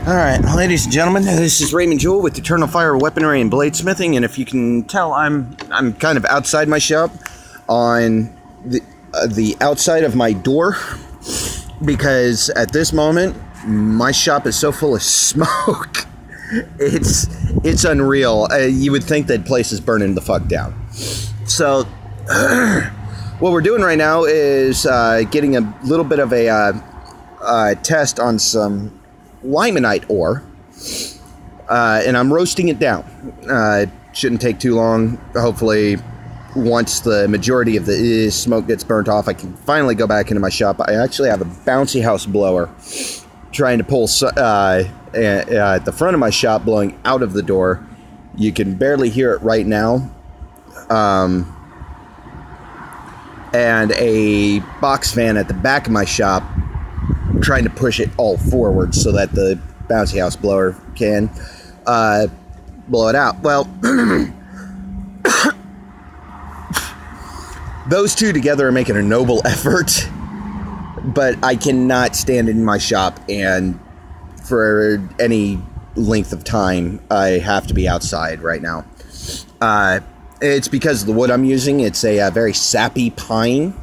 Alright, ladies and gentlemen, this is Raymond Jewell with Eternal Fire Weaponry and Bladesmithing, and if you can tell, I'm kind of outside my shop on the outside of my door, because at this moment, my shop is so full of smoke. It's unreal. You would think that place is burning the fuck down. So, what we're doing right now is getting a little bit of a test on some limonite ore, and I'm roasting it down. Shouldn't take too long. Hopefully, once the majority of the smoke gets burnt off, I can finally go back into my shop. I actually have a bouncy house blower trying to pull at the front of my shop, blowing out of the door. You can barely hear it right now. And a box fan at the back of my shop, trying to push it all forward so that the bouncy house blower can blow it out. Well, those two together are making a noble effort, but I cannot stand in my shop and for any length of time I have to be outside right now. It's because of the wood I'm using. It's a very sappy pine.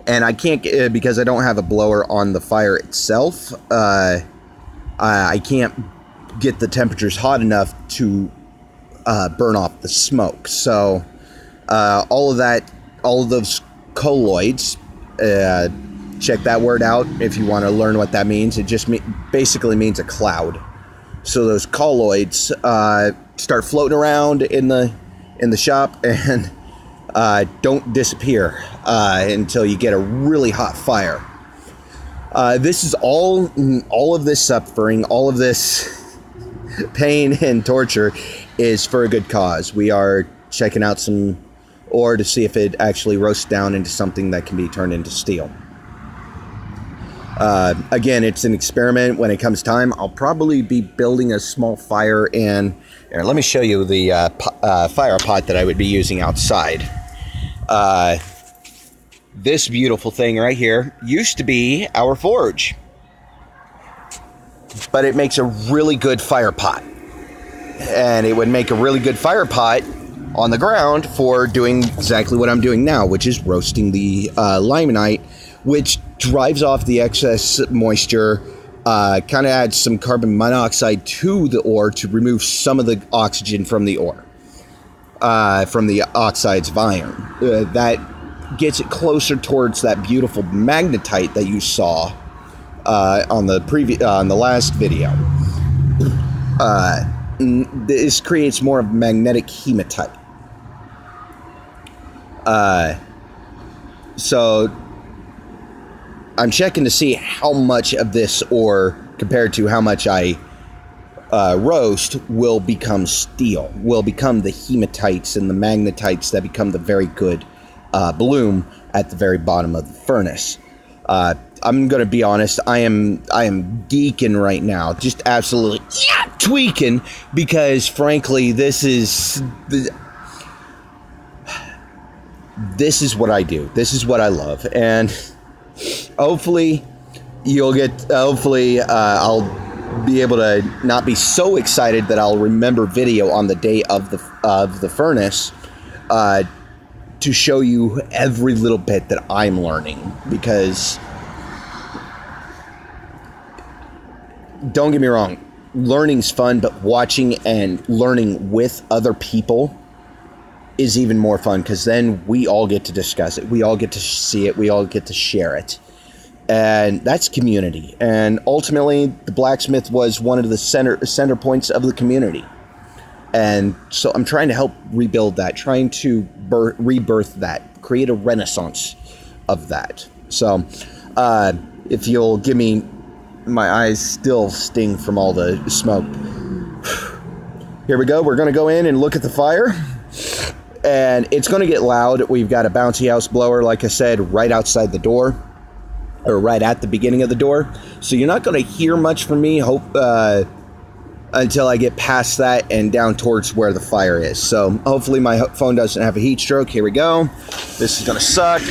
And I can't, because I don't have a blower on the fire itself, I can't get the temperatures hot enough to burn off the smoke. So all of those colloids, check that word out if you want to learn what that means. It just basically means a cloud. So those colloids start floating around in the shop and don't disappear until you get a really hot fire. This is all of this suffering, all of this pain and torture is for a good cause. We are checking out some ore to see if it actually roasts down into something that can be turned into steel. Again, it's an experiment. When it comes time, I'll probably be building a small fire, and here, let me show you the fire pot that I would be using outside. This beautiful thing right here used to be our forge, but it makes a really good fire pot, and it would make a really good fire pot on the ground for doing exactly what I'm doing now, which is roasting the limonite, which drives off the excess moisture, kind of adds some carbon monoxide to the ore to remove some of the oxygen from the ore, from the oxides of iron. That gets it closer towards that beautiful magnetite that you saw on the last video. This creates more of magnetic hematite. So I'm checking to see how much of this ore, compared to how much I roast, will become steel, will become the hematites and the magnetites that become the very good bloom at the very bottom of the furnace. I'm going to be honest, I am geeking right now, just absolutely tweaking, because frankly, this is what I do. This is what I love, and hopefully I'll be able to not be so excited that I'll remember video on the day of the furnace to show you every little bit that I'm learning, because don't get me wrong, learning's fun, but watching and learning with other people is even more fun, because then we all get to discuss it, we all get to see it, we all get to share it, and that's community. And ultimately, the blacksmith was one of the center points of the community, and so I'm trying to help rebuild that, trying to rebirth that, create a renaissance of that. So if you'll give me, my eyes still sting from all the smoke. Here we go. We're going to go in and look at the fire, and it's going to get loud. We've got a bouncy house blower, like I said, right outside the door, or right at the beginning of the door. So you're not going to hear much from me, until I get past that and down towards where the fire is. So hopefully my phone doesn't have a heat stroke. Here we go. This is going to suck.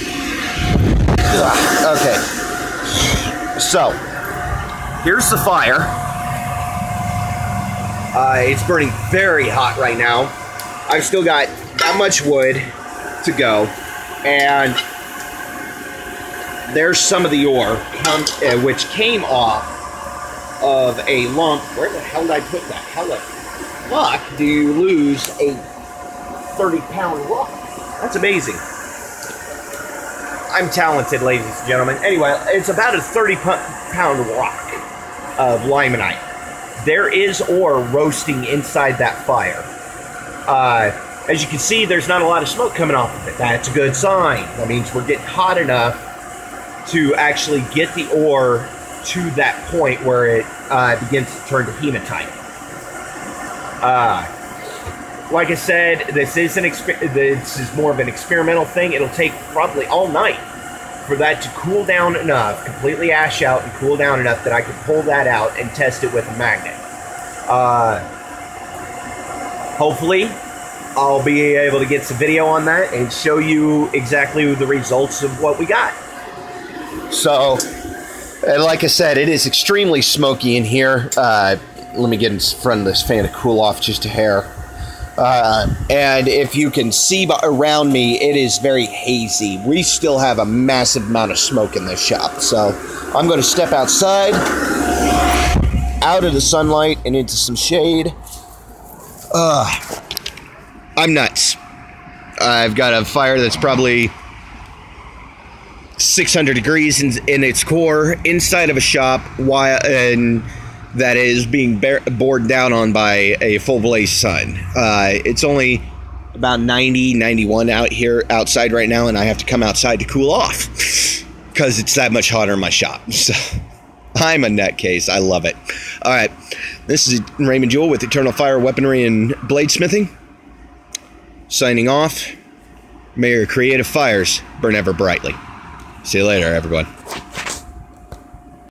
Okay. So here's the fire. It's burning very hot right now. I've still got that much wood to go, and there's some of the ore which came off of a lump. Where the hell did I put that? How the fuck do you lose a 30-pound rock? That's amazing. I'm talented, ladies and gentlemen. Anyway, it's about a 30-pound rock of limonite. There is ore roasting inside that fire. As you can see, there's not a lot of smoke coming off of it. That's a good sign. That means we're getting hot enough to actually get the ore to that point where it begins to turn to hematite. Like I said, this is more of an experimental thing. It'll take probably all night for that to cool down enough, completely ash out and cool down enough that I can pull that out and test it with a magnet. Hopefully, I'll be able to get some video on that and show you exactly the results of what we got. So, like I said, it is extremely smoky in here. Let me get in front of this fan to cool off just a hair. And if you can see around me, it is very hazy. We still have a massive amount of smoke in this shop. So I'm going to step outside, out of the sunlight and into some shade. I'm nuts. I've got a fire that's probably 600 degrees in its core inside of a shop, and that is being bored down on by a full blaze sun. It's only about 90, 91 outside right now, and I have to come outside to cool off because it's that much hotter in my shop. So I'm a nutcase. I love it. All right, this is Raymond Jewell with Eternal Fire Weaponry and Bladesmithing. Signing off. May your creative fires burn ever brightly. See you later, everyone.